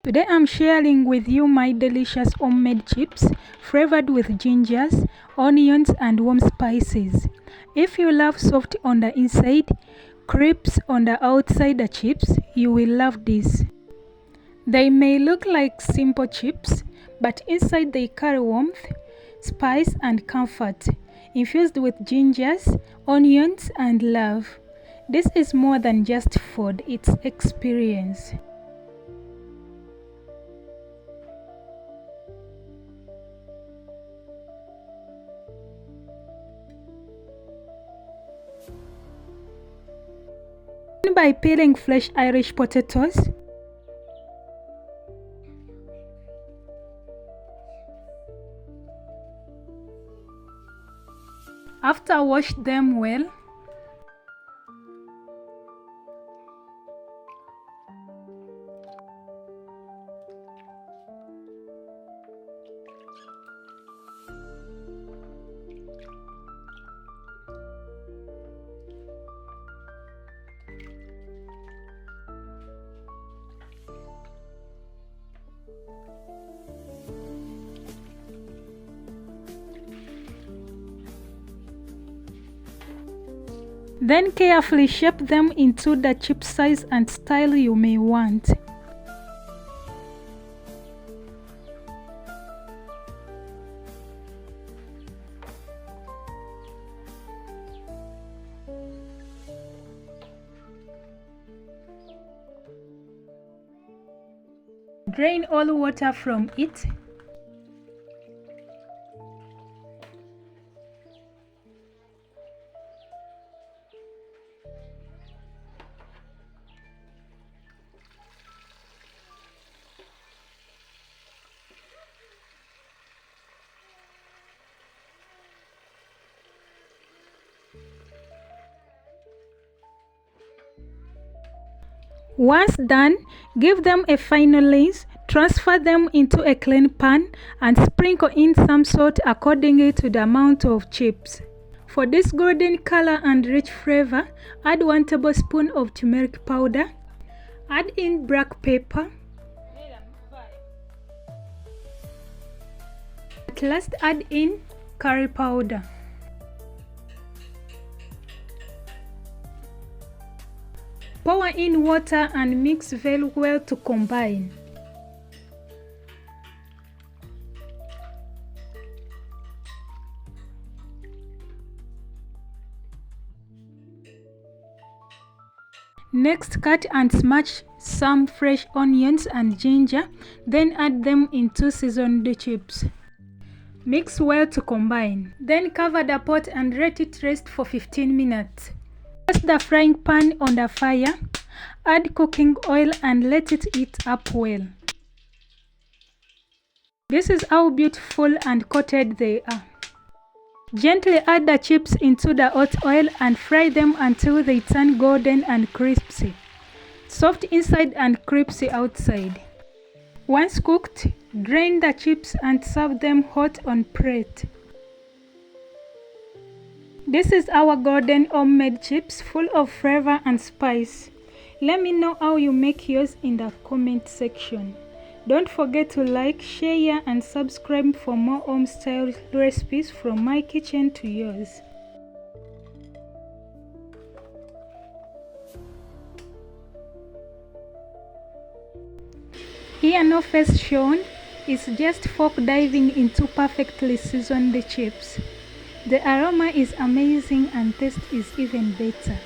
Today I'm sharing with you my delicious homemade chips flavored with gingers, onions and warm spices. If you love soft on the inside, crisp on the outside the chips, you will love this. They may look like simple chips, but inside they carry warmth, spice and comfort, infused with gingers, onions and love. This is more than just food, it's experience. By peeling fresh Irish potatoes, after wash them well, then carefully shape them into the chip size and style you may want. Drain all water from it. Once done, give them a final rinse, transfer them into a clean pan and sprinkle in some salt according to the amount of chips. For this golden color and rich flavor, add 1 tablespoon of turmeric powder, add in black pepper, at last add in curry powder. Pour in water and mix very well to combine. Next, cut and smash some fresh onions and ginger, then add them into seasoned chips. Mix well to combine. Then cover the pot and let it rest for 15 minutes. Place the frying pan on the fire, add cooking oil and let it heat up well. This is how beautiful and coated they are. Gently add the chips into the hot oil and fry them until they turn golden and crispy, soft inside and crispy outside. Once cooked, drain the chips and serve them hot on plate. This is our golden homemade chips full of flavor and spice. Let me know how you make yours in the comment section. Don't forget to like, share and subscribe for more home style recipes from my kitchen to yours. Here no face shown, it's just fork diving into perfectly seasoned chips. The aroma is amazing and taste is even better.